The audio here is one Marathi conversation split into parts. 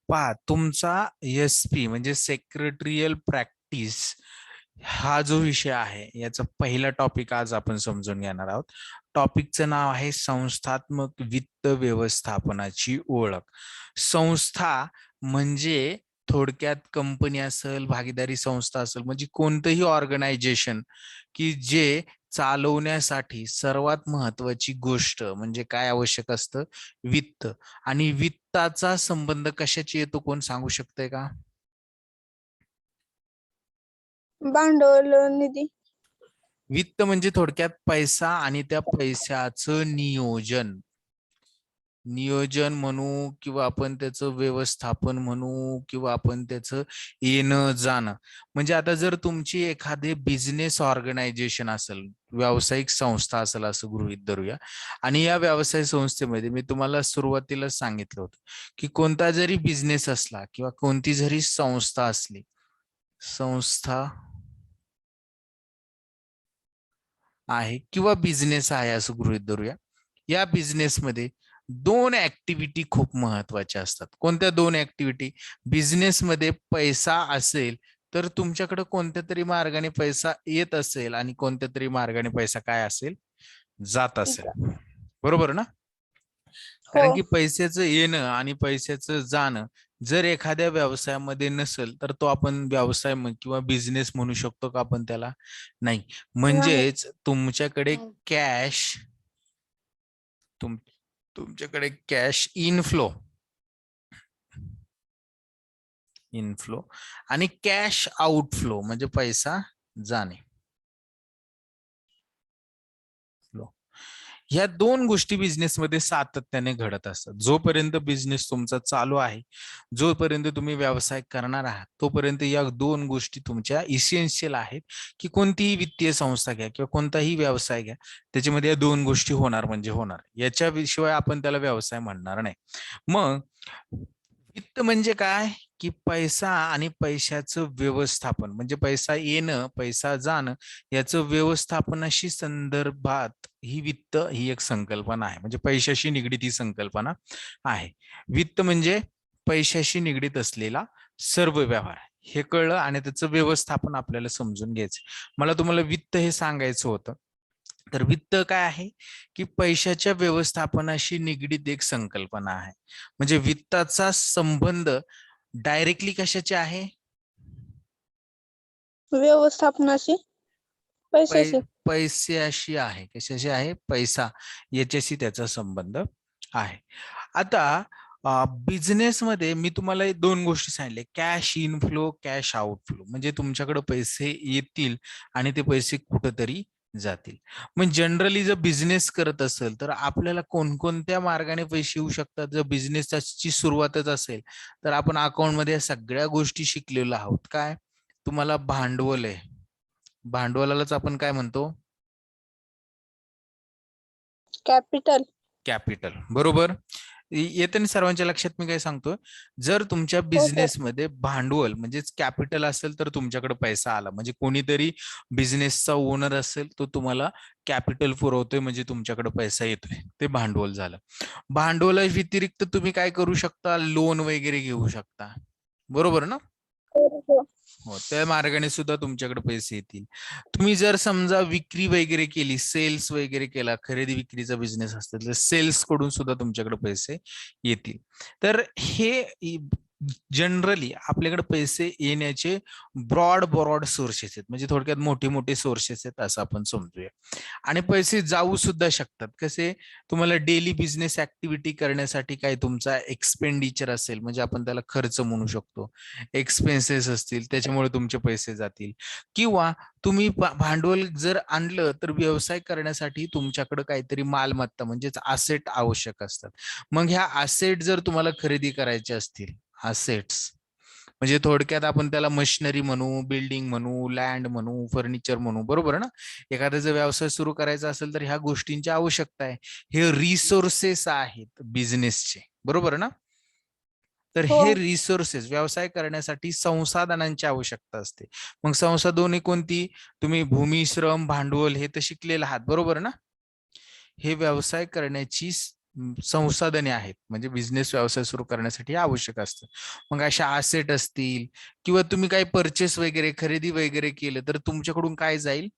पहा, तुमचा SP म्हणजे सेक्रेटरियल प्रॅक्टिस हा जो विषय आहे याचा पहिला टॉपिक आज आपण समजून घेणार आहोत. टॉपिकचं नाव आहे संस्थात्मक वित्त व्यवस्थापनाची ओळख. संस्था म्हणजे थोडक्यात कंपनी असेल, भागीदारी संस्था असेल, म्हणजे कोणतंही ऑर्गनायझेशन की जे चालवण्यासाठी सर्वात महत्वाची गोष्ट म्हणजे काय आवश्यक असतं? वित्त. आणि वित्ताचा संबंध कशाची येतो, कोण सांगू शकतंय का? भांडवल निधी. वित्त म्हणजे थोडक्यात पैसा आणि त्या पैशाचं नियोजन. नियोजन म्हणू किंवा आपण त्याचं व्यवस्थापन म्हणू किंवा आपण त्याचं येणं जाणं. म्हणजे आता जर तुमची एखादी बिझनेस ऑर्गनायझेशन असेल, व्यावसायिक संस्था असेल असं गृहीत धरूया, आणि या व्यवसाय संस्थेमध्ये मी तुम्हाला सुरुवातीला सांगितलं होतं की कोणता जरी बिझनेस असला किंवा कोणती जरी संस्था असली, संस्था आहे किंवा बिझनेस आहे असं गृहीत धरूया, या बिझनेसमध्ये दोन ऍक्टिव्हिटी खूप महत्वाच्या असतात. कोणत्या दोन ऍक्टिव्हिटी? बिझनेसमध्ये पैसा असेल तर तुमच्याकडे कोणत्या तरी मार्गाने पैसा येत असेल आणि कोणत्या तरी मार्गाने पैसा काय असेल? जात असेल. बरोबर ना? कारण की पैशाचं येणं आणि पैशाचं जाणं जर एखाद्या व्यवसायामध्ये नसेल तर तो आपण व्यवसाय किंवा बिझनेस म्हणू शकतो का आपण त्याला? नाही. म्हणजेच तुमच्याकडे कॅश, तुमच्याकडे कॅश इनफ्लो आणि कॅश आउटफ्लो म्हणजे पैसा जाणे. ह्या दोन गोष्टी बिझनेसमध्ये सातत्याने घडत असतात. जोपर्यंत बिझनेस तुमचा चालू आहे, जोपर्यंत तुम्ही व्यवसाय करणार आहात, तोपर्यंत या दोन गोष्टी तुमच्या इसेन्शियल आहेत. की कोणतीही वित्तीय संस्था घ्या किंवा कोणताही व्यवसाय घ्या, त्याच्यामध्ये या दोन गोष्टी होणार म्हणजे होणार. याच्याशिवाय आपण त्याला व्यवसाय म्हणणार नाही. मग वित्त म्हणजे काय? की पैसा आणि पैशाचं व्यवस्थापन, म्हणजे पैसा येणं पैसा जाणं याचं व्यवस्थापनाशी संदर्भात ही वित्त ही एक संकल्पना आहे. म्हणजे पैशाशी निगडीत ही संकल्पना आहे. वित्त म्हणजे पैशाशी निगडीत असलेला सर्व व्यवहार. हे कळलं आणि त्याचं व्यवस्थापन आपल्याला समजून घ्यायचं. मला तुम्हाला वित्त हे सांगायचं होतं. तर वित्त काय आहे? की पैशाच्या व्यवस्थापनाशी निगडीत एक संकल्पना आहे. म्हणजे वित्ताचा संबंध डायरेक्टली कशाचे आहे? व्यवस्थापनाशी, पैशाशी. पैशाशी आहे. कशाशी आहे? पैसा, याच्याशी त्याचा संबंध आहे. आता बिझनेसमध्ये मी तुम्हाला दोन गोष्टी सांगितल्या, कॅश इनफ्लो, कॅश आउटफ्लो. म्हणजे तुमच्याकडे पैसे येतील आणि ते पैसे कुठंतरी जातील. मग जनरली जर बिझनेस करत असेल तर आपल्याला कोणकोणत्या मार्गाने पैसे येऊ शकतात? जर बिझनेसची सुरुवातच असेल तर आपण अकाउंटमध्ये सगळ्या गोष्टी शिकलेलो आहोत. काय? तुम्हाला भांडवल आहे, भांडवलालाच आपण काय म्हणतो? कॅपिटल. कॅपिटल. बरोबर. येते ना सर्वांच्या लक्षात मी काय सांगतोय? जर तुमच्या बिझनेसमध्ये भांडवल म्हणजेच कॅपिटल असेल तर तुमच्याकडे पैसा आला. म्हणजे कोणीतरी बिझनेसचा ओनर असेल तो तुम्हाला कॅपिटल पुरवतोय, म्हणजे तुमच्याकडे पैसा येतोय, ते भांडवल झालं. भांडवला व्यतिरिक्त तुम्ही काय करू शकता? लोन वगैरे घेऊ शकता. बरोबर ना? हो, त्या मार्गाने सुद्धा तुमच्याकडे पैसे येतील. तुम्ही जर समजा विक्री वगैरे केली, सेल्स वगैरे केला, खरेदी विक्रीचा बिझनेस असतो तर सेल्स कडून सुद्धा तुमच्याकडे पैसे येतील. तर हे जनरली आपल्याकडे पैसे येण्याचे ब्रॉड सोर्सेस आहेत. म्हणजे थोडक्यात मोठे मोठे सोर्सेस आहेत असं आपण समजूया. आणि पैसे जाऊ सुद्धा शकतात. कसे? तुम्हाला डेली बिझनेस ऍक्टिव्हिटी करण्यासाठी काय तुमचा एक्सपेंडिचर असेल, म्हणजे आपण त्याला खर्च म्हणू शकतो, एक्सपेन्सेस असतील, त्याच्यामुळे तुमचे पैसे जातील. किंवा तुम्ही भांडवल जर आणलं तर व्यवसाय करण्यासाठी तुमच्याकडे काहीतरी मालमत्ता म्हणजेच असेट आवश्यक असतात. मग ह्या असेट जर तुम्हाला खरेदी करायचे असतील, असेट्स म्हणजे थोडक्यात आपण त्याला मशिनरी म्हणू, बिल्डिंग म्हणू, लँड म्हणू, फर्निचर म्हणू, बरोबर ना? एखादा जर व्यवसाय सुरू करायचा असेल तर ह्या गोष्टींची आवश्यकता आहे. हे रिसोर्सेस आहेत बिझनेसचे, बरोबर ना? तर हे रिसोर्सेस व्यवसाय करण्यासाठी संसाधनांची आवश्यकता असते. मग संसाधने कोणती? तुम्ही भूमी, श्रम, भांडवल हे तर शिकलेले आहात, बरोबर ना? हे व्यवसाय करण्याची संसाधने आहेत, म्हणजे बिझनेस व्यवसाय सुरू करण्यासाठी आवश्यक असतं. मग अशा असेट असतील किंवा तुम्ही काही परचेस वगैरे खरेदी वगैरे केलं तर तुमच्याकडून काय जाईल,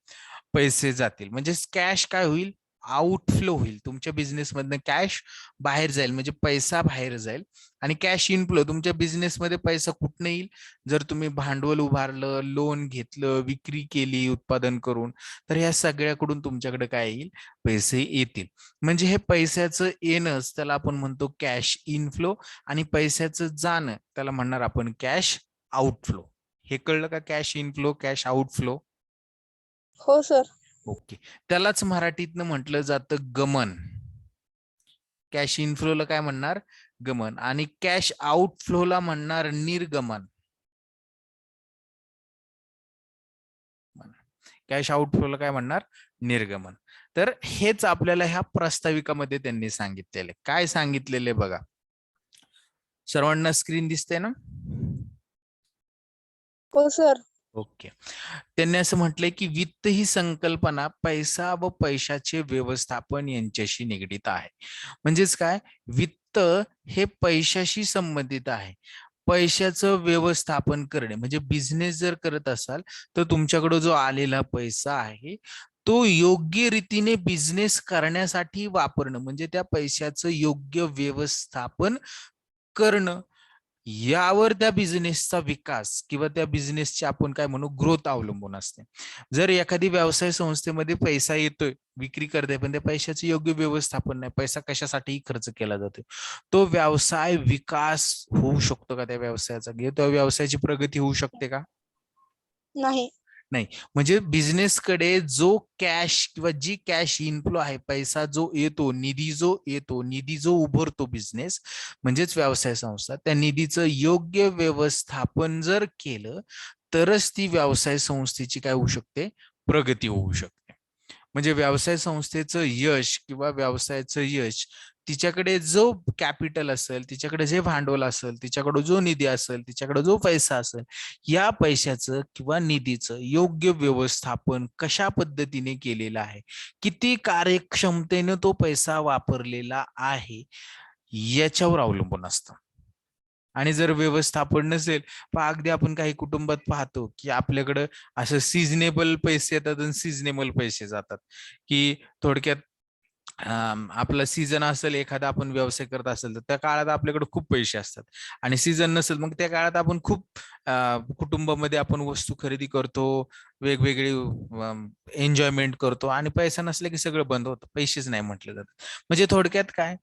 पैसे जातील. म्हणजे कॅश काय होईल, आउटफ्लो होईल. तुमच्या बिझनेस मधनं कॅश बाहेर जाईल, म्हणजे पैसा बाहेर जाईल. आणि कॅश इनफ्लो, तुमच्या बिझनेसमध्ये पैसा कुठनं येईल, जर तुम्ही भांडवल उभारलं, लोन घेतलं, विक्री केली उत्पादन करून, तर ह्या सगळ्याकडून तुमच्याकडे काय येईल, पैसे येतील. म्हणजे हे पैशाचं येणंच त्याला आपण म्हणतो कॅश इनफ्लो, आणि पैशाचं जाणं त्याला म्हणणार आपण कॅश आउटफ्लो. हे कळलं का, कॅश इनफ्लो कॅश आउटफ्लो? हो सर. ओके. त्यालाच मराठीतनं म्हटलं जातं गमन. कॅश इनफ्लोला काय म्हणणार, गमन, आणि कॅश आउटफ्लोला म्हणणार निर्गमन. कॅश आउटफ्लोला काय म्हणणार, निर्गमन. तर हेच आपल्याला ह्या प्रस्ताविकामध्ये त्यांनी सांगितलेले. काय सांगितलेले बघा, सर्वांना स्क्रीन दिसते ना? हो सर. ओके. त्यांनी असं म्हटलंय की वित्त ही संकल्पना पैसा व पैशाचे व्यवस्थापन यांच्याशी निगडित आहे. म्हणजेच काय, वित्त हे पैशाशी संबंधित आहे. पैशाचं व्यवस्थापन करणे, म्हणजे बिझनेस जर करत असाल तर तुमच्याकडे जो आलेला पैसा आहे तो योग्य रीतीने बिझनेस करण्यासाठी वापरणं, म्हणजे त्या पैशाचं योग्य व्यवस्थापन करणं, यावर त्या बिझनेसचा विकास किंवा त्या बिझनेसची आपण काय म्हणू ग्रोथ अवलंबून असते. जर एखादी व्यवसाय संस्थेमध्ये पैसा येतोय, विक्री करते, पण त्या पैशाचे योग्य व्यवस्थापन नाही, पैसा कशासाठीही खर्च केला जातो, तो व्यवसाय विकास होऊ शकतो का त्या व्यवसायाचा, त्या व्यवसायाची प्रगती होऊ शकते का? नाही. नाही. म्हणजे बिझनेसकडे जो कॅश किंवा जी कॅश इनफ्लो आहे, पैसा जो येतो, निधी जो येतो, निधी जो उभारतो बिझनेस म्हणजेच व्यवसाय संस्था, त्या निधीचं योग्य व्यवस्थापन जर केलं तरच ती व्यवसाय संस्थेची काय होऊ शकते, प्रगती होऊ शकते. म्हणजे व्यवसाय संस्थेचं यश किंवा व्यवसायाचं यश, तिच्याकडे जो कॅपिटल असेल, तिच्याकडे जे भांडवल असेल, तिच्याकडे जो निधी असेल, तिच्याकडे जो पैसा असेल, या पैशाचं किंवा निधीचं योग्य व्यवस्थापन कशा पद्धतीने केलेलं आहे, किती कार्यक्षमतेने तो पैसा वापरलेला आहे, याच्यावर अवलंबून असतं. आणि जर व्यवस्थापन नसेल, अगदी आपण काही कुटुंबात पाहतो की आपल्याकडं असं सिजनेबल पैसे येतात आणि सिजनेबल पैसे जातात, की थोडक्यात आपला सीझन असेल, एखादा आपण व्यवसाय करत असेल तर त्या काळात आपल्याकडे खूप पैसे असतात, आणि सीझन नसेल मग त्या काळात आपण खूप कुटुंबामध्ये आपण वस्तू खरेदी करतो, वेगवेगळी एन्जॉयमेंट करतो, आणि पैसा नसला की सगळं बंद होतं, पैसेच नाही म्हटलं जातं. म्हणजे थोडक्यात काय,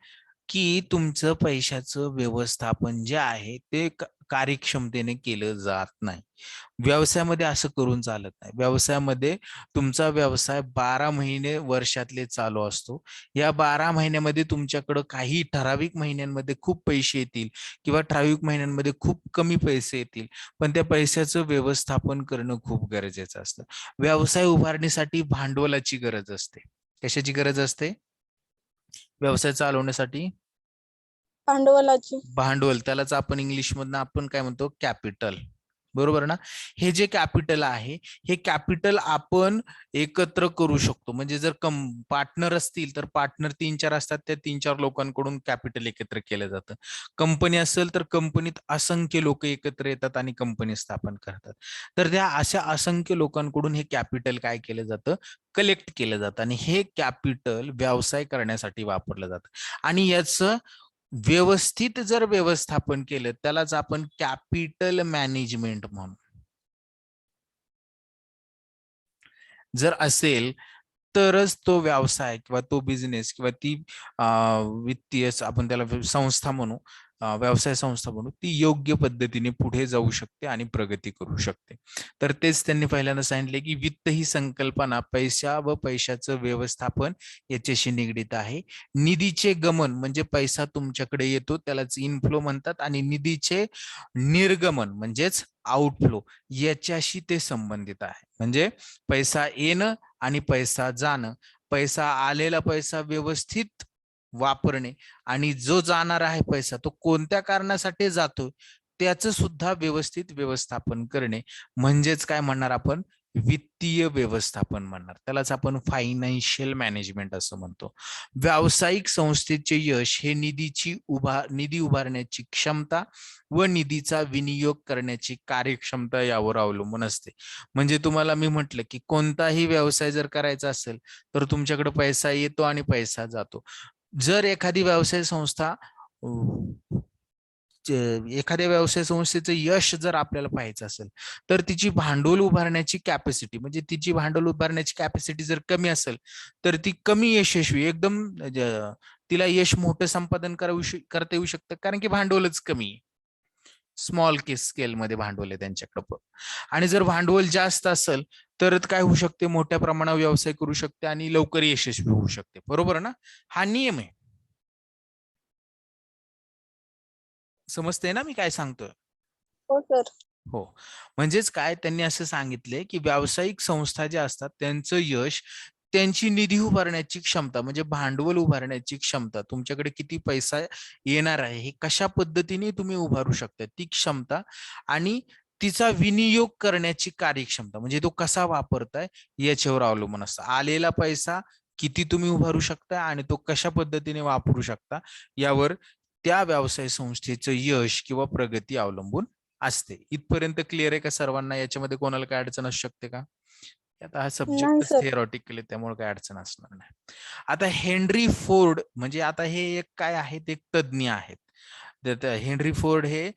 की तुमचं पैशाचं व्यवस्थापन जे आहे ते कार्यक्षमतेने केलं जात नाही. व्यवसायामध्ये असं करून चालत नाही. व्यवसायामध्ये तुमचा व्यवसाय 12 महिने वर्षातले चालू असतो. या 12 महिन्यामध्ये तुमच्याकडं काही ठराविक महिन्यांमध्ये खूप पैसे येतील किंवा ठराविक महिन्यांमध्ये खूप कमी पैसे येतील, पण त्या पैशाचं व्यवस्थापन करणं खूप गरजेचं असतं. व्यवसाय उभारणीसाठी भांडवलाची गरज असते. कशाची गरज असते व्यवसाय चालवण्यासाठी? भांडवलाची. भांडवल. त्यालाच आपण इंग्लिश मधनं आपण काय म्हणतो, कॅपिटल. बरोबर ना? हे जे कॅपिटल आहे, हे कॅपिटल आपण एकत्र करू शकतो. म्हणजे जर पार्टनर असतील तर पार्टनर 3-4 असतात, त्या 3-4 लोकांकडून कॅपिटल एकत्र केलं जातं. कंपनी असेल तर कंपनीत असंख्य लोक एकत्र येतात आणि कंपनी स्थापन करतात. तर त्या अशा असंख्य लोकांकडून हे कॅपिटल काय केलं जातं, कलेक्ट केलं जातं, आणि हे कॅपिटल व्यवसाय करण्यासाठी वापरलं जातं. आणि याचं व्यवस्थित जर व्यवस्थापन केलं त्यालाच आपण कॅपिटल मॅनेजमेंट म्हणू. जर असेल तरच तो व्यवसाय किंवा तो बिझनेस किंवा ती वित्तीय आपण त्याला संस्था म्हणू, व्यवसाय संस्था म्हणू, ती योग्य पद्धतीने पुढे जाऊ शकते आणि प्रगती करू शकते. तर तेच त्यांनी पहिल्यांदा सांगितले की वित्त ही संकल्पना पैसा व पैशाचं व्यवस्थापन याच्याशी निगडित आहे. निधीचे गमन म्हणजे पैसा तुमच्याकडे येतो त्यालाच इनफ्लो म्हणतात, आणि निधीचे निर्गमन म्हणजेच आउटफ्लो याच्याशी ते संबंधित आहे. म्हणजे पैसा येणं आणि पैसा जाणं, पैसा आलेला पैसा व्यवस्थित वापरणे, आणि जो जाणार आहे पैसा तो कोणत्या कारणासाठी जातो त्याचं सुद्धा व्यवस्थित व्यवस्थापन करणे, म्हणजेच काय म्हणणार आपण, वित्तीय व्यवस्थापन म्हणणार, त्यालाच आपण फायनान्शियल मॅनेजमेंट असं म्हणतो. व्यावसायिक संस्थेचे यश हे निधी उभारण्याची क्षमता व निधीचा विनियोग करण्याची कार्यक्षमता यावर अवलंबून असते. म्हणजे तुम्हाला मी म्हटलं की कोणताही व्यवसाय जर करायचा असेल तर तुमच्याकडे पैसा येतो आणि पैसा जातो. जर एखादी व्यवसाय संस्था एखाद्या व्यवसाय संस्थेचं यश जर आपल्याला पाहायचं असेल तर तिची भांडवल उभारण्याची कॅपॅसिटी, म्हणजे तिची भांडवल उभारण्याची कॅपॅसिटी जर कमी असेल तर ती कमी यशस्वी, एकदम तिला यश मोठं संपादन करता येऊ शकतं, कारण की भांडवलच कमी आहे. स्मॉल स्केल मध्ये भांडवल आहे त्यांच्याकडे. आणि जर भांडवल जास्त असेल तर काय होऊ शकते, मोठ्या प्रमाणावर व्यवसाय करू शकते आणि लवकर यशस्वी होऊ शकते. बरोबर ना? हा नियम आहे. समजते ना मी काय सांगतोय? हो सर. हो. म्हणजेच काय, त्यांनी असं सांगितले की व्यावसायिक संस्था ज्या असतात त्यांचं यश त्यांची निधी उभारण्याची क्षमता, म्हणजे भांडवल उभारण्याची क्षमता, तुमच्याकडे किती पैसा येणार आहे हे कशा पद्धतीने तुम्ही उभारू शकता ती क्षमता, आणि तिचा विनियोग करण्याची कार्यक्षमता, म्हणजे तो कसा वापरताय याच्यावर अवलंबून असतं. आलेला पैसा किती तुम्ही उभारू शकता आणि तो कशा पद्धतीने वापरू शकता यावर त्या व्यवसाय संस्थेचं यश किंवा प्रगती अवलंबून असते. इथपर्यंत क्लिअर आहे का सर्वांना? याच्यामध्ये कोणाला काय अडचण असू शकते का? आता हा नाही सब्जेक्टच सर. थिअरॉटिकल आहे, त्यामुळे काय अडचण असणार नाही. आता हेनरी फोर्ड, म्हणजे आता हे एक काय आहेत, एक तज्ञ आहेत. हेनरी फोर्ड हे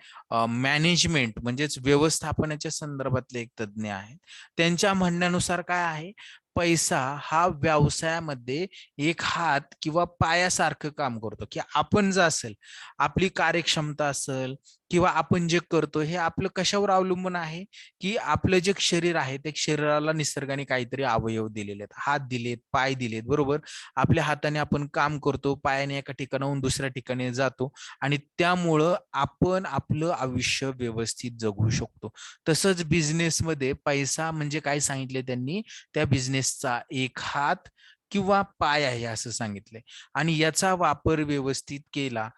मॅनेजमेंट म्हणजेच व्यवस्थापनाच्या संदर्भातले एक तज्ञ आहेत. त्यांच्या म्हणण्यानुसार काय आहे, पैसा हा व्यवसायामध्ये एक हात किंवा पायासारखं काम करतो, की आपण जर असेल, आपली कार्यक्षमता असेल किंवा आपण जे करतो हे आपलं कशावर अवलंबून आहे, की आपलं जे शरीर आहे ते शरीराला निसर्गाने काहीतरी अवयव दिलेले आहेत, हात दिलेत, पाय दिलेत, बरोबर. आपल्या हाताने आपण काम करतो, पायाने एका ठिकाणाहून दुसऱ्या ठिकाणी जातो आणि त्यामुळं आपण आपलं आयुष्य व्यवस्थित जगू शकतो. तसंच बिझनेसमध्ये पैसा म्हणजे काय सांगितले त्यांनी, त्या बिझनेसचा एक हात किंवा पाय आहे असं सांगितलंय, आणि याचा वापर व्यवस्थित केला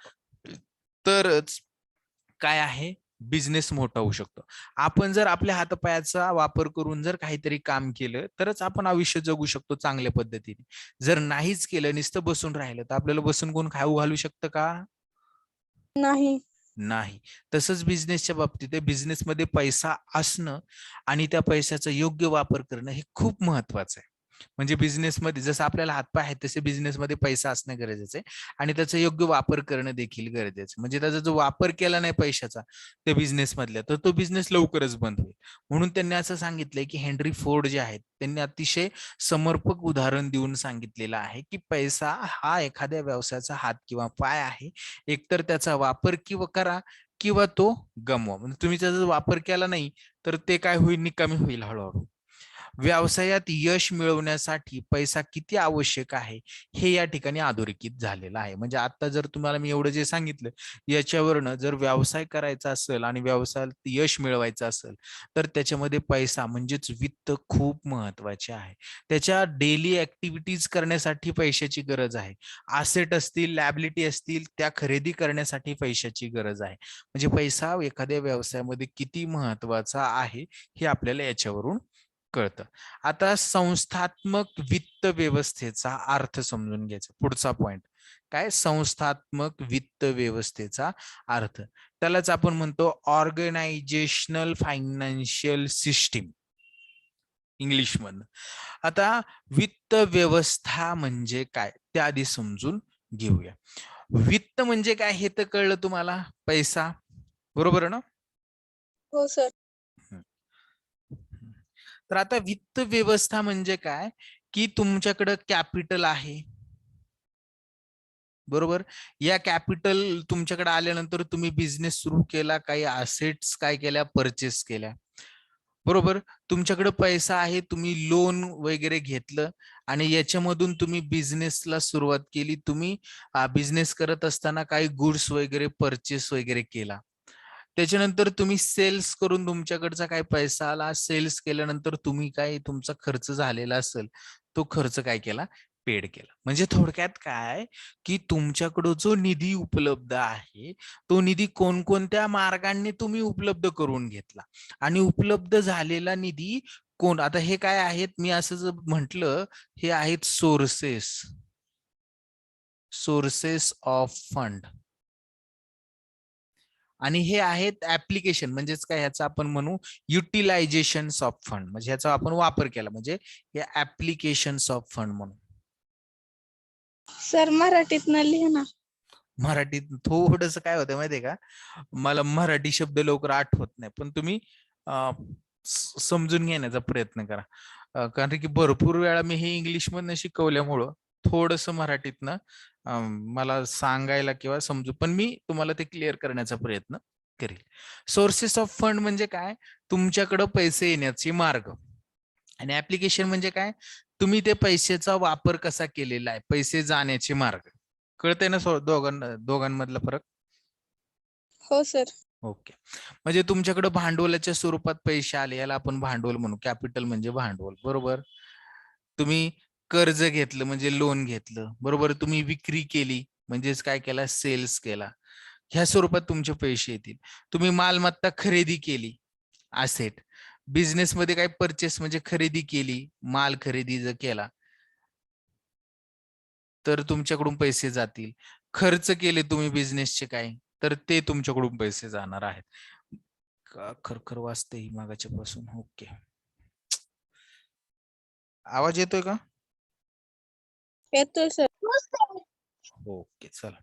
तरच काय आहे, बिझनेस मोठा होऊ शकतो. आपण जर आपल्या हातापायाचा वापर करून जर काहीतरी काम केलं तरच आपण आयुष्य जगू शकतो चांगल्या पद्धतीने. जर नाहीच केलं, नुसतं बसून राहिलं, तर आपल्याला बसून कोण खाऊ घालू शकतं का? नाही. नाही. तसंच बिझनेसच्या बाबतीत आहे. बिझनेसमध्ये पैसा असणं आणि त्या पैशाचा योग्य वापर करणं हे खूप महत्वाचं आहे. म्हणजे बिझनेसमध्ये जसं आपल्याला हातपाय आहेत तसे बिझनेसमध्ये पैसा असणं गरजेचं आहे आणि त्याचा योग्य वापर करणं देखील गरजेचं आहे. म्हणजे त्याचा जो वापर केला नाही पैशाचा त्या बिझनेसमधल्या, तर तो बिझनेस लवकरच बंद होईल. म्हणून त्यांनी असं सांगितलंय की हेनरी फोर्ड जे आहेत त्यांनी अतिशय समर्पक उदाहरण देऊन सांगितलेलं आहे की पैसा हा एखाद्या व्यवसायाचा हात किंवा पाय आहे. एकतर त्याचा वापर किंवा करा किंवा तो गमवा. म्हणजे तुम्ही त्याचा वापर केला नाही तर ते काय होईल, निकामी होईल हळूहळू. व्यवसायात यश मिळवण्यासाठी पैसा किती आवश्यक आहे हे या ठिकाणी अधोरेखित झालेलं आहे. म्हणजे आता जर तुम्हाला मी एवढं जे सांगितलं याच्यावरनं जर व्यवसाय करायचा असेल आणि व्यवसायात यश मिळवायचं असेल तर त्याच्यामध्ये पैसा म्हणजेच वित्त खूप महत्वाचे आहे. त्याच्या डेली ऍक्टिव्हिटीज करण्यासाठी पैशाची गरज आहे. असेट असतील, लॅबिलिटी असतील, त्या खरेदी करण्यासाठी पैशाची गरज आहे. म्हणजे पैसा एखाद्या व्यवसायामध्ये किती महत्वाचा आहे हे आपल्याला याच्यावरून कळतं. आता संस्थात्मक वित्त व्यवस्थेचा अर्थ समजून घ्यायचा. पुढचा पॉइंट काय, संस्थात्मक वित्त व्यवस्थेचा अर्थ. त्यालाच आपण म्हणतो ऑर्गनायझेशनल फायनान्शियल सिस्टीम इंग्लिश मधनं. आता वित्त व्यवस्था म्हणजे काय ते आधी समजून घेऊया. वित्त म्हणजे काय हे तर कळलं तुम्हाला, पैसा, बरोबर ना? हो सर. तर आता वित्त व्यवस्था म्हणजे काय, की तुमच्याकडं कॅपिटल आहे, बरोबर. या कॅपिटल तुमच्याकडे आल्यानंतर तुम्ही बिझनेस सुरू केला, काही असेट्स काय केल्या, परचेस केल्या, बरोबर. तुमच्याकडे पैसा आहे, तुम्ही लोन वगैरे घेतलं आणि याच्यामधून तुम्ही बिझनेसला सुरुवात केली. तुम्ही बिझनेस करत असताना काही गुड्स वगैरे परचेस वगैरे केला. त्याच्यानंतर तुम्ही सेल्स करून तुमच्याकडचा काय पैसा आला, सेल्स केल्यानंतर तुम्ही काय तुमचा खर्च झालेला असेल तो खर्च काय केला, पेड केला. म्हणजे थोडक्यात काय, की तुमच्याकडं जो निधी उपलब्ध आहे तो निधी कोणकोणत्या मार्गाने तुम्ही उपलब्ध करून घेतला आणि उपलब्ध झालेला निधी कोण आता हे काय आहेत, मी असं जर म्हंटल, हे आहेत सोर्सेस ऑफ फंड, आणि हे आहेत ऍप्लिकेशन, म्हणजेच काय, ह्याचा आपण म्हणू युटिलायझेशन ऑफ फंड, म्हणजे ह्याचा आपण वापर केला, म्हणजे हे ऍप्लिकेशन्स ऑफ फंड म्हणून. सर मराठीतनं लिहा ना. मराठीत थोडस काय होतं माहितीये का, मला मराठी शब्द लवकर आठवत नाही, पण तुम्ही समजून घेण्याचा प्रयत्न करा, कारण की भरपूर वेळा मी हे इंग्लिश मधनं शिकवल्यामुळं थोडस मराठीतनं मला सांगायला किंवा समजू, पण मी तुम्हाला ते क्लिअर करण्याचा प्रयत्न करेल. सोर्सेस ऑफ फंड म्हणजे काय, तुमच्याकडे पैसे येण्याचे मार्ग, आणि ऍप्लिकेशन म्हणजे काय, तुम्ही ते पैशाचा वापर कसा केलेला आहे, पैसे जाण्याचे मार्ग. कळतंय ना दोघांमधला फरक? हो सर. ओके. म्हणजे तुमच्याकडे भांडवलाच्या स्वरूपात पैसे आले, याला आपण भांडवल म्हणू, कॅपिटल म्हणजे भांडवल, बरोबर. तुम्ही कर्ज घेतलं म्हणजे लोन घेतलं, बरोबर. तुम्ही विक्री केली म्हणजेच काय केला, सेल्स केला, ह्या स्वरूपात तुमचे पैसे येतील. तुम्ही मालमत्ता खरेदी केली, असेट, बिझनेस मध्ये काय परचेस म्हणजे खरेदी केली, माल खरेदी जर केला तर तुमच्याकडून पैसे जातील. खर्च केले तुम्ही बिझनेसचे काय, तर ते तुमच्याकडून पैसे जाणार आहेत. खरखर वाजते ही मागाच्या पासून. ओके, आवाज येतोय का? येतोय सर. ओके, चला.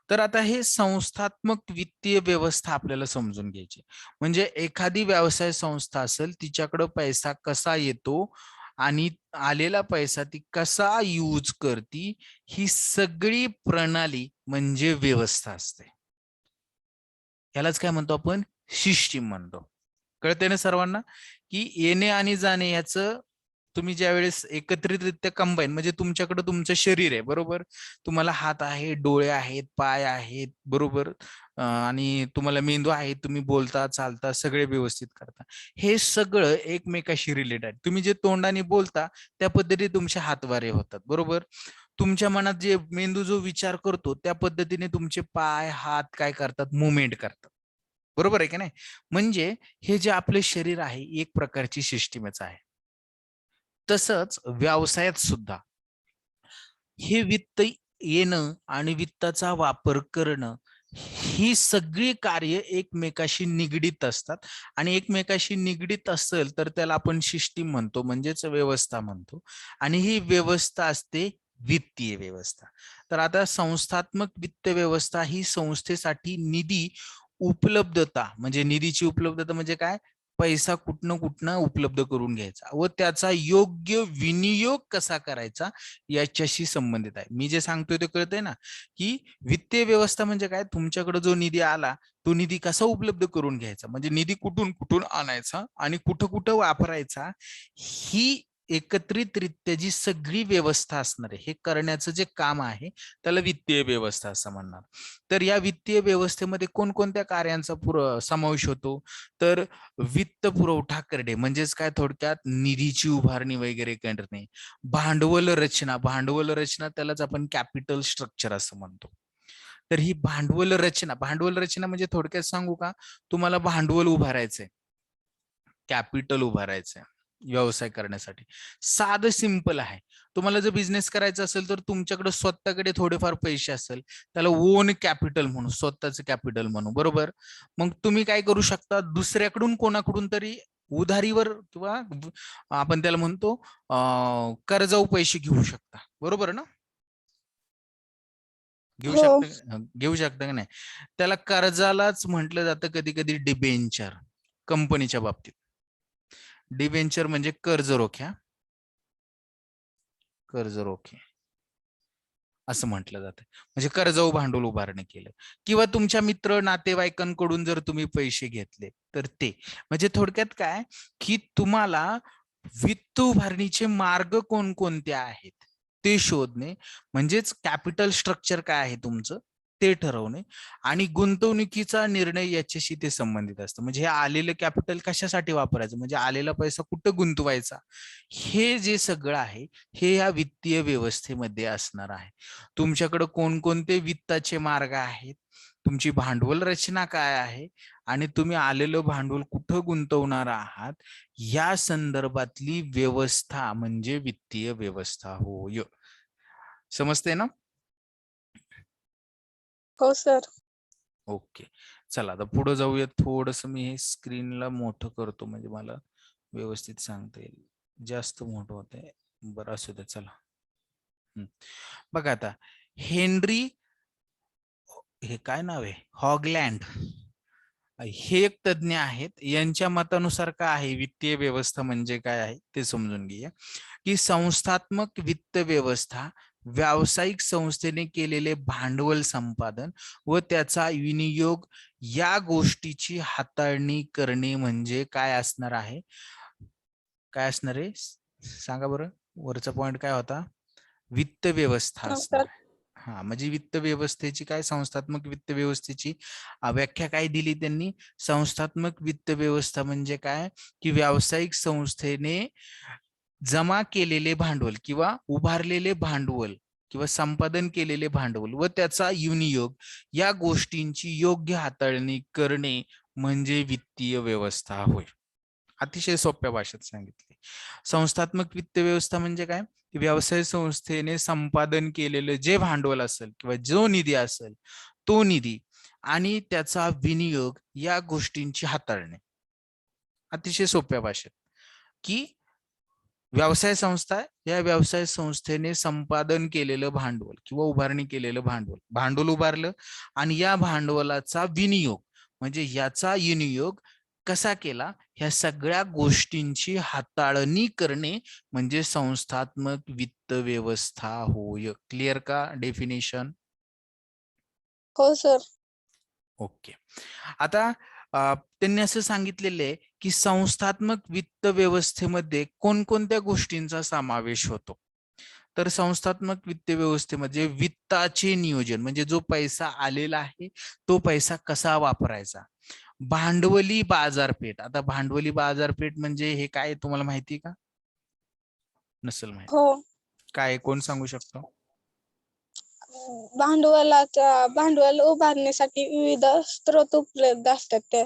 तर आता हे संस्थात्मक वित्तीय व्यवस्था आपल्याला समजून घ्यायची, म्हणजे एखादी व्यवसाय संस्था असेल, तिच्याकडे पैसा कसा येतो आणि आलेला पैसा ती कसा यूज करती, ही सगळी प्रणाली म्हणजे व्यवस्था असते. यालाच काय म्हणतो आपण, सिस्टीम म्हणतो. कळते ना सर्वांना, की येणे आणि जाणे याचं तुम्ही ज्या वेळेस एकत्रितरित्या कंबाईन, म्हणजे तुमच्याकडे तुमचं शरीर आहे, बरोबर, तुम्हाला हात आहे, डोळे आहेत, पाय आहेत, बरोबर, आणि तुम्हाला मेंदू आहे, तुम्ही बोलता चालता सगळे व्यवस्थित करता, हे सगळं एकमेकाशी रिलेटेड. तुम्ही जे तोंडाने बोलता त्या पद्धतीने तुमचे हातवारे होतात, बरोबर. तुमच्या मनात जे मेंदू जो विचार करतो त्या पद्धतीने तुमचे पाय हात काय करतात, मुवमेंट करतात, बरोबर आहे की नाही. म्हणजे हे जे आपले शरीर आहे एक प्रकारची सिस्टीमच आहे. तसंच व्यवसायात सुद्धा हे वित्त येणं आणि वित्ताचा वापर करणं, ही सगळी कार्य एकमेकाशी निगडीत असतात, आणि एकमेकाशी निगडीत असेल तर त्याला आपण सिस्टीम म्हणतो, म्हणजेच व्यवस्था म्हणतो, आणि ही व्यवस्था असते वित्तीय व्यवस्था. तर आता संस्थात्मक वित्त व्यवस्था ही संस्थेसाठी निधी उपलब्धता, म्हणजे निधीची उपलब्धता म्हणजे काय, पैसा कुठनं उपलब्ध करून घ्यायचा व त्याचा योग्य विनियोग कसा करायचा याच्याशी संबंधित आहे. मी जे सांगतोय ते कळतंय ना, की वित्तीय व्यवस्था म्हणजे काय, तुमच्याकडे जो निधी आला तो निधी कसा उपलब्ध करून घ्यायचा, म्हणजे निधी कुठून कुठून आणायचा आणि कुठं कुठं वापरायचा, ही एकत्रितरित्या जी सगळी व्यवस्था असणार आहे, हे करण्याचं जे काम आहे त्याला वित्तीय व्यवस्था असं म्हणणार. तर या वित्तीय व्यवस्थेमध्ये कोणकोणत्या कार्यांचा समावेश होतो, तर वित्त पुरवठा करणे म्हणजेच काय, थोडक्यात निधीची उभारणी वगैरे करणे, भांडवल रचना त्यालाच आपण कॅपिटल स्ट्रक्चर असं म्हणतो. तर ही भांडवल रचना म्हणजे थोडक्यात सांगू का, तुम्हाला भांडवल उभारायचंय, कॅपिटल उभारायचंय व्यवसाय करण्यासाठी, साधं सिंपल आहे. तुम्हाला जर बिझनेस करायचा असेल तर तुमच्याकडे स्वतःकडे थोडेफार पैसे असेल, त्याला ओन कॅपिटल म्हणू, स्वतःच कॅपिटल म्हणू, बरोबर. मग तुम्ही काय करू शकता, दुसऱ्याकडून कोणाकडून तरी उधारीवर किंवा आपण त्याला म्हणतो कर्जाऊ पैसे घेऊ शकता, बरोबर ना. हो. घेऊ शकता की नाही, त्याला कर्जालाच म्हटलं जातं कधी कधी डिबेंचर. कंपनीच्या बाबतीत डिबेंचर म्हणजे कर्ज रोखे असं म्हटलं जातं, म्हणजे कर्जाऊ भांडवल उभारणे केलं, किंवा तुमच्या मित्र नातेवाईकांकडून जर तुम्ही पैसे घेतले तर ते, म्हणजे थोडक्यात काय, की तुम्हाला वित्त उभारणीचे मार्ग कोणकोणते आहेत ते शोधणे, म्हणजेच कॅपिटल स्ट्रक्चर काय आहे तुमचं ते ठरवणे आणि गुंतवणुकीचा निर्णय याच्याशी ते संबंधित असतं. म्हणजे हे आलेलं कॅपिटल कशासाठी वापरायचं, म्हणजे आलेला पैसा कुठं गुंतवायचा, हे जे सगळं आहे हे या वित्तीय व्यवस्थेमध्ये असणार आहे. तुमच्याकडे कोणकोणते वित्ताचे मार्ग आहेत, तुमची भांडवल रचना काय आहे आणि तुम्ही आलेलं भांडवल कुठं गुंतवणार आहात, या संदर्भातली व्यवस्था म्हणजे वित्तीय व्यवस्था होय. समजते ना? हो सर. ओके, चला आता पुढे जाऊयात. थोडस मी हे स्क्रीनला मोठं करतो म्हणजे मला व्यवस्थित सांगता येईल. जास्त मोठं होतंय, बरं असू दे. चला बघा आता, हेनरी, हे काय नाव आहे, हॉगलँड, हे एक तज्ञ आहेत. यांच्या मतानुसार काय आहे वित्तीय व्यवस्था म्हणजे काय आहे ते समजून घेऊया. की संस्थात्मक वित्त व्यवस्था व्यावसायिक संस्थेने केलेले भांडवल संपादन व त्याचा विनियोग या गोष्टीची हाताळणी करणे म्हणजे काय असणार आहे. काय असणार आहे सांगा बरं, वरचा पॉइंट काय होता, वित्त व्यवस्था हो असणार सर. आहे. हा, म्हणजे वित्त व्यवस्थेची काय, संस्थात्मक वित्त व्यवस्थेची व्याख्या काय दिली त्यांनी. संस्थात्मक वित्त व्यवस्था म्हणजे काय, की व्यावसायिक संस्थेने जमा केलेले भांडवल किंवा उभारलेले भांडवल किंवा संपादन केलेले भांडवल व त्याचा विनियोग या गोष्टींची योग्य हाताळणी करणे म्हणजे वित्तीय व्यवस्था होय. अतिशय सोप्या भाषेत सांगितले. संस्थात्मक वित्त व्यवस्था म्हणजे काय, व्यवसाय संस्थेने संपादन केलेलं जे भांडवल असेल किंवा जो निधी असेल तो निधी आणि त्याचा विनियोग या गोष्टींची हाताळणे. अतिशय सोप्या भाषेत की व्यवसाय संस्था आहे, या व्यवसाय संस्थेने संपादन केलेलं भांडवल किंवा उभारणी केलेलं भांडवल उभारलं आणि या भांडवलाचा विनियोग म्हणजे याचा विनियोग कसा केला, ह्या सगळ्या गोष्टींची हाताळणी करणे म्हणजे संस्थात्मक वित्त व्यवस्था होय. क्लिअर का डेफिनेशन? हो सर. ओके. आता त्यांनी असं सांगितलेलं आहे की संस्थात्मक वित्त व्यवस्थेमध्ये कोणकोणत्या गोष्टींचा समावेश होतो. तर संस्थात्मक वित्त व्यवस्थेमध्ये वित्ताचे नियोजन म्हणजे जो पैसा आलेला आहे तो पैसा कसा वापरायचा. भांडवली बाजारपेठ, आता भांडवली बाजारपेठ म्हणजे हे काय तुम्हाला माहिती का? नसेल माहिती. हो. काय, कोण सांगू शकतो? भांडवल उभारण्यासाठी विविध स्रोत उपलब्ध असतात त्या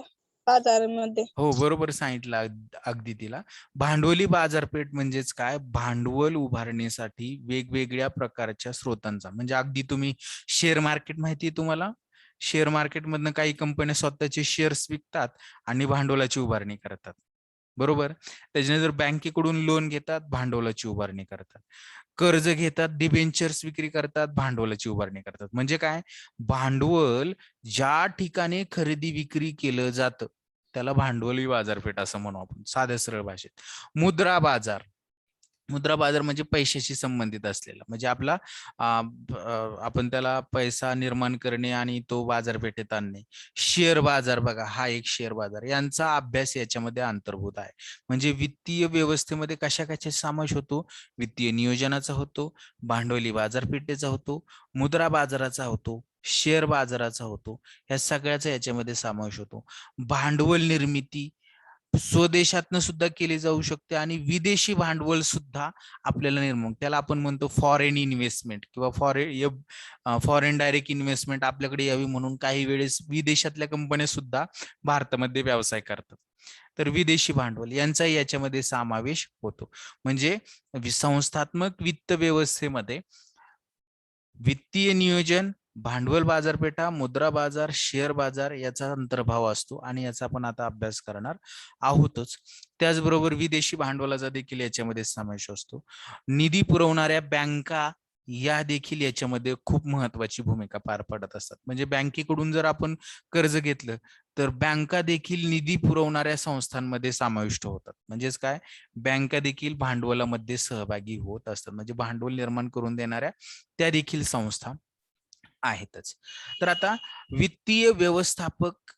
बाजारामध्ये. हो, बरोबर सांगितलं अगदी तिला. भांडवली बाजारपेठ म्हणजेच काय, भांडवल उभारण्यासाठी वेगवेगळ्या प्रकारच्या स्रोतांचा, म्हणजे अगदी तुम्ही शेअर मार्केट माहिती आहे तुम्हाला. शेअर मार्केट मधनं काही कंपन्या स्वतःचे शेअर्स विकतात आणि भांडवलाची उभारणी करतात, बरोबर. त्याच्यानंतर बँकेकडून लोन घेतात, भांडवलाची उभारणी करतात, कर्ज घेतात, डिबेंचर्स विक्री करतात, भांडवलाची उभारणी करतात. म्हणजे काय, भांडवल ज्या ठिकाणी खरेदी विक्री केलं जातं त्याला भांडवली बाजारपेठ असं म्हणू आपण साध्या सरळ भाषेत. मुद्रा बाजार, मुद्रा बाजार म्हणजे पैशाशी संबंधित असलेला, म्हणजे आपला आपण त्याला पैसा निर्माण करणे आणि तो बाजारपेठेत आणणे. शेअर बाजार बघा, हा एक शेअर बाजार, यांचा अभ्यास याच्यामध्ये अंतर्भूत आहे. म्हणजे वित्तीय व्यवस्थेमध्ये कशा कशा समावेश होतो, वित्तीय नियोजनाचा होतो, भांडवली बाजारपेठेचा होतो, मुद्रा बाजाराचा होतो, शेअर बाजाराचा होतो, या सगळ्याचा याच्यामध्ये समावेश होतो. भांडवल निर्मिती स्वदेशातनं सुद्धा केली जाऊ शकते आणि विदेशी भांडवल सुद्धा आपल्याला निर्माण, त्याला आपण म्हणतो फॉरेन इन्व्हेस्टमेंट किंवा फॉरेन डायरेक्ट इन्व्हेस्टमेंट आपल्याकडे यावी म्हणून काही वेळेस विदेशातल्या कंपन्या सुद्धा भारतामध्ये व्यवसाय करतात. तर विदेशी भांडवल यांचा याच्यामध्ये समावेश होतो. म्हणजे संस्थात्मक वित्त व्यवस्थेमध्ये वित्तीय नियोजन, भांडवल बाजारपेठा, मुद्रा बाजार, शेअर बाजार याचा अंतर्भाव असतो आणि याचा आपण आता अभ्यास करणार आहोतच. त्याचबरोबर विदेशी भांडवलाचा देखील याच्यामध्ये समावेश असतो. निधी पुरवणाऱ्या बँका या देखील याच्यामध्ये खूप महत्वाची भूमिका पार पडत असतात. म्हणजे बँकेकडून जर आपण कर्ज घेतलं तर बँका देखील निधी पुरवणाऱ्या संस्थांमध्ये समाविष्ट होतात. म्हणजेच काय, बँका देखील भांडवलामध्ये सहभागी होत असतात, म्हणजे भांडवल निर्माण करून देणाऱ्या त्या देखील संस्था आहेतच. तर आता वित्तीय व्यवस्थापक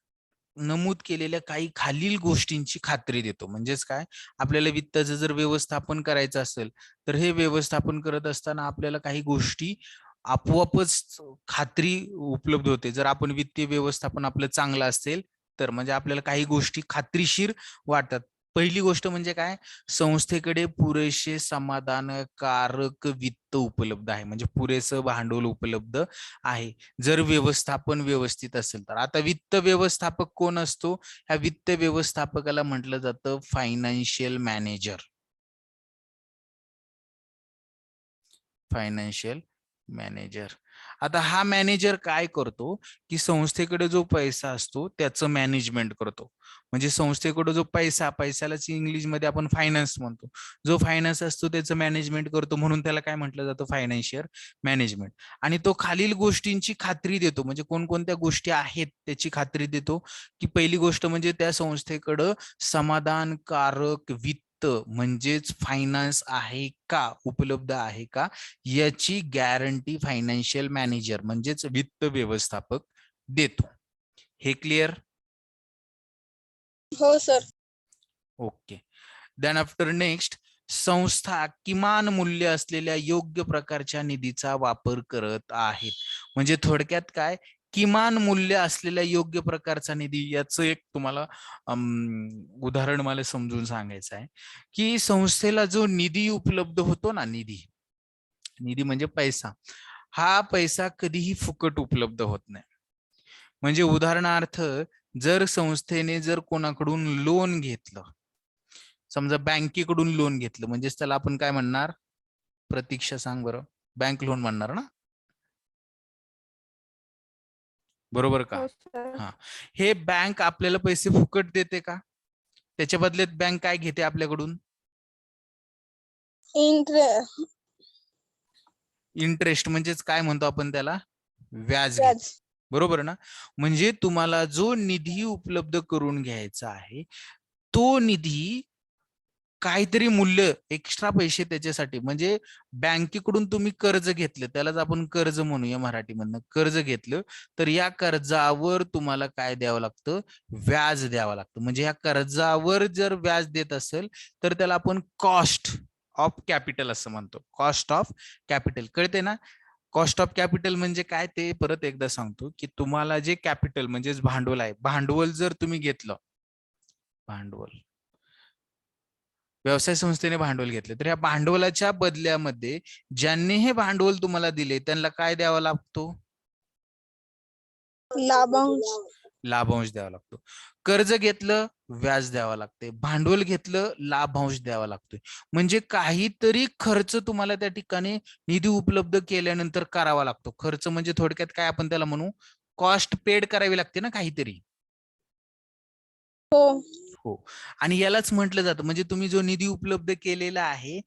नमूद केलेल्या काही खालील गोष्टींची खात्री देतो. म्हणजेच काय, आपल्याला वित्ताचं जर व्यवस्थापन करायचं असेल तर हे व्यवस्थापन करत असताना आपल्याला काही गोष्टी आपोआपच खात्री उपलब्ध होते. जर आपण वित्तीय व्यवस्थापन आपलं चांगलं असेल तर, म्हणजे आपल्याला काही गोष्टी खात्रीशीर वाटतात. पहिली गोष्ट म्हणजे काय, संस्थेकडे पुरेसे समाधानकारक वित्त उपलब्ध आहे, म्हणजे पुरेसं भांडवल उपलब्ध आहे जर व्यवस्थापन व्यवस्थित असेल तर. आता वित्त व्यवस्थापक कोण असतो? ह्या वित्त व्यवस्थापकाला म्हटलं जातं फायनान्शियल मॅनेजर. Financial manager. आता हा मॅनेजर काय करतो की संस्थेकडे जो पैसा असतो त्याचं मॅनेजमेंट करतो. म्हणजे संस्थेकडे जो पैशालाच इंग्लिशमध्ये आपण फायनान्स म्हणतो, जो फायनान्स असतो त्याचं मॅनेजमेंट करतो, म्हणून त्याला काय म्हटलं जातं, फायनान्शियल मॅनेजमेंट. आणि तो खालील गोष्टींची खात्री देतो, म्हणजे कोणकोणत्या गोष्टी आहेत त्याची खात्री देतो. की पहिली गोष्ट म्हणजे त्या संस्थेकडं समाधानकारक वित्त म्हणजेच फायनान्स आहे का, उपलब्ध आहे का, याची गॅरंटी फायनान्शियल मॅनेजर म्हणजेच वित्त व्यवस्थापक देतो. हे क्लिअर? हो sir. Okay. Then after next, संस्था किमान मूल्य असलेल्या योग्य प्रकारच्या निधीचा वापर करत आहेत. म्हणजे थोडक्यात काय, किमान मूल्य असलेल्या योग्य प्रकारचा निधी, याचं एक तुम्हाला उदाहरण मला समजून सांगायचं आहे. की संस्थेला जो निधी उपलब्ध होतो ना, निधी म्हणजे पैसा, हा पैसा कधीही फुकट उपलब्ध होत नाही. म्हणजे उदाहरणार्थ, जर संस्थेने जर कोणाकडून लोन घेतलं, समजा बँकेकडून लोन घेतलं, म्हणजेच त्याला आपण काय म्हणणार, प्रतीक्षा सांग बरं, बँक लोन म्हणणार ना, बरोबर का? हो सर. हा. हे बँक आपल्याला पैसे फुकट देते का? त्याच्या बदल्यात बँक काय घेते आपल्याकडून? इंटरेस्ट, म्हणजेच काय म्हणतो आपण त्याला, व्याज घेते. बरोबर ना? म्हणजे तुम्हाला जो निधी उपलब्ध करून घ्यायचा आहे, तो निधी काहीतरी मूल्य, एक्स्ट्रा पैसे त्याच्यासाठी, म्हणजे बँकेकडून तुम्ही कर्ज घेतलं, त्यालाच आपण कर्ज म्हणूया मराठीमधनं, कर्ज घेतलं तर या कर्जावर तुम्हाला काय द्यावं लागतं, व्याज द्यावं लागतं. म्हणजे या कर्जावर जर व्याज देत असेल तर त्याला आपण कॉस्ट ऑफ कॅपिटल असं म्हणतो. कॉस्ट ऑफ कॅपिटल, कळते ना? कॉस्ट ऑफ कॅपिटल म्हणजे काय ते परत एकदा सांगतो, की तुम्हाला जे कॅपिटल म्हणजेच भांडवल आहे, भांडवल जर तुम्ही घेतलं, भांडवल, व्यवसाय संस्थेने भांडवल घेतले, तर या भांडवलाच्या बदल्यामध्ये ज्यांनी हे भांडवल तुम्हाला दिले त्यांना काय द्यावा लागतो, लाभांश. लाभांश द्यावा लागतो. कर्ज घेतलं, व्याज द्यावा लागते, भांडवल घेतलं, लाभांश द्यावा लागतोय. म्हणजे काहीतरी खर्च तुम्हाला त्या ठिकाणी निधी उपलब्ध केल्यानंतर करावा लागतो. खर्च म्हणजे थोडक्यात काय आपण त्याला म्हणू, कॉस्ट पेड करावी लागते ना काहीतरी. हो. हो. आणि यालाच म्हटलं जातं, म्हणजे तुम्ही जो निधी उपलब्ध केलेला आहे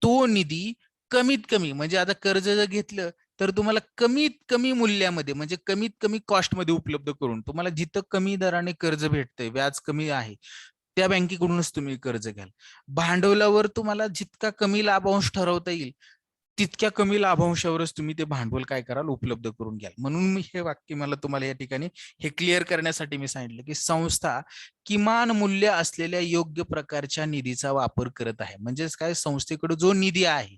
तो निधी कमीत कमी, म्हणजे आता कर्ज जर घेतलं तर तुम्हाला कमीत कमी मूल्यामध्ये, म्हणजे कमीत कमी कॉस्टमध्ये उपलब्ध करून, तुम्हाला जिथं कमी दराने कर्ज भेटतंय, व्याज कमी आहे, त्या बँकेकडूनच तुम्ही कर्ज घ्याल. भांडवलावर तुम्हाला जितका कमी लाभांश ठरवता येईल तितक्या कमी लाभांशावरच तुम्ही ते भांडवल काय कराल, उपलब्ध करून घ्याल. म्हणून मी हे वाक्य मला तुम्हाला या ठिकाणी हे क्लिअर करण्यासाठी मी सांगितलं, की संस्था किमान मूल्य असलेल्या योग्य प्रकारच्या निधीचा वापर करत आहे. म्हणजेच काय, संस्थेकडे जो निधी आहे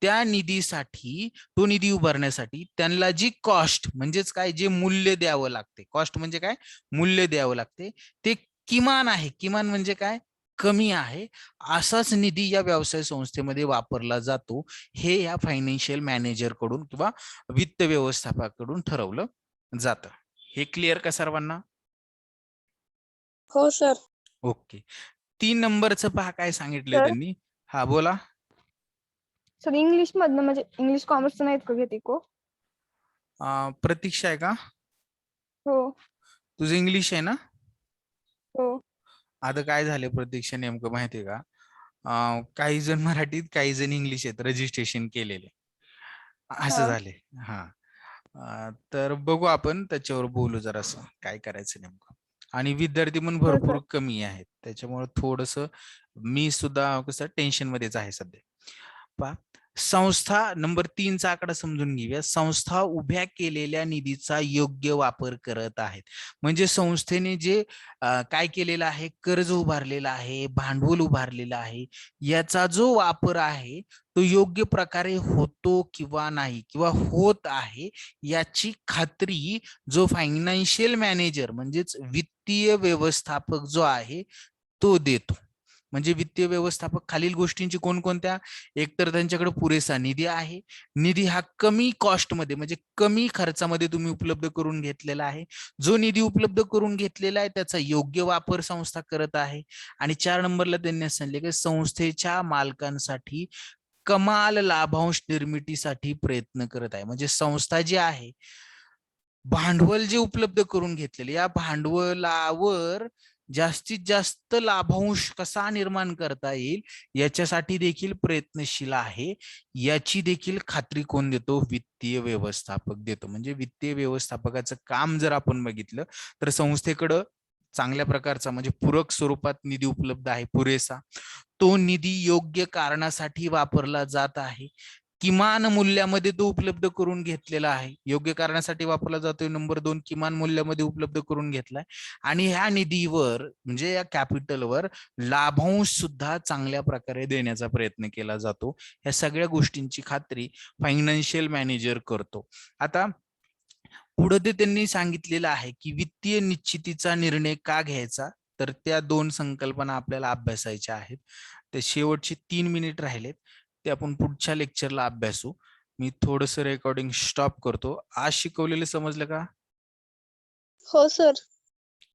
त्या निधीसाठी, तो निधी उभारण्यासाठी त्यांना जी कॉस्ट, म्हणजेच काय, जे मूल्य द्यावं लागते, कॉस्ट म्हणजे काय, मूल्य द्यावं लागते, ते किमान आहे. किमान म्हणजे काय, कमी आहे. असाच निधी या व्यवसाय संस्थेमध्ये वापरला जातो. हे या फायनान्शियल मॅनेजर कडून किंवा वित्त व्यवस्थापकाकडून ठरवलं जातं. हे क्लिअर का सर्वांना? हो सर. ओके. 3 नंबरचं पहा काय सांगितलंय सर? त्यांनी. हा बोला. सर इंग्लिश मधनं, म्हणजे इंग्लिश कॉमर्स नाहीत का घेते को? प्रतीक्षा आहे का? हो. तुझं इंग्लिश आहे ना? हो. आता काय झालं प्रतीक्षा, नेमकं माहितीये का, काही जण मराठीत, काही जण इंग्लिश आहेत रजिस्ट्रेशन केलेले, असं हा. झाले. हा. तर बघू, आपण त्याच्यावर बोलू जरासं काय करायचं नेमकं. आणि विद्यार्थी पण हो भरपूर सर. कमी आहेत, त्याच्यामुळे थोडस मी सुद्धा कसं टेन्शन मध्येच आहे सध्या. पहा, संस्था नंबर 3चा आकडा समजून घेऊया. संस्था उभ्या केलेल्या निधीचा योग्य वापर करत आहेत. म्हणजे संस्थेने जे काय केलेलं आहे, कर्ज उभारलेलं आहे, भांडवल उभारलेलं आहे, याचा जो वापर आहे तो योग्य प्रकारे होतो किंवा नाही किंवा होत आहे याची खात्री जो फायनान्शियल मॅनेजर म्हणजेच वित्तीय व्यवस्थापक जो आहे तो देतो. म्हणजे वित्तीय व्यवस्थापक खालील गोष्टींची कोणकोणत्या, एकतर त्यांच्याकडे पुरेसा निधी आहे, निधी हा कमी कॉस्टमध्ये म्हणजे कमी खर्चामध्ये तुम्ही उपलब्ध करून घेतलेला आहे, जो निधी उपलब्ध करून घेतलेला आहे त्याचा योग्य वापर संस्था करत आहे, आणि 4 नंबरला त्यांनी सांगितले की संस्थेच्या मालकांसाठी कमाल लाभांश निर्मितीसाठी प्रयत्न करत आहे. म्हणजे संस्था जी आहे भांडवल जे उपलब्ध करून घेतलेले या भांडवलावर जास्तीत जास्त लाभांश कसा निर्माण करता येईल याच्यासाठी देखील प्रयत्नशील आहे. याची देखील खात्री कोण देतो, वित्तीय व्यवस्थापक देतो. म्हणजे वित्तीय व्यवस्थापकाचं काम जर आपण बघितलं तर संस्थेकडं चांगल्या प्रकारचा म्हणजे पूरक स्वरूपात निधी उपलब्ध आहे पुरेसा, तो निधी योग्य कारणासाठी वापरला जात आहे, किमान मूल्यामध्ये तो उपलब्ध करून घेतलेला आहे, योग्य कारणासाठी वापरला जातोय. नंबर 2 किमान मूल्यामध्ये उपलब्ध करून घेतलाय, आणि ह्या निधीवर म्हणजे या कॅपिटलवर लाभांश सुद्धा चांगल्या प्रकारे देण्याचा प्रयत्न केला जातो. या सगळ्या गोष्टींची खात्री फायनान्शियल मॅनेजर करतो. आता पुढे ते त्यांनी सांगितलेलं आहे की वित्तीय निश्चितीचा निर्णय का घ्यायचा, तर त्या 2 संकल्पना आपल्याला अभ्यासायच्या आहेत. ते शेवटचे 3 मिनिट राहिलेत, ते आपण पुढच्या लेक्चरला अभ्यासू. मी थोडंसं रेकॉर्डिंग स्टॉप करतो. आज शिकवलेलं समजलं का? हो सर.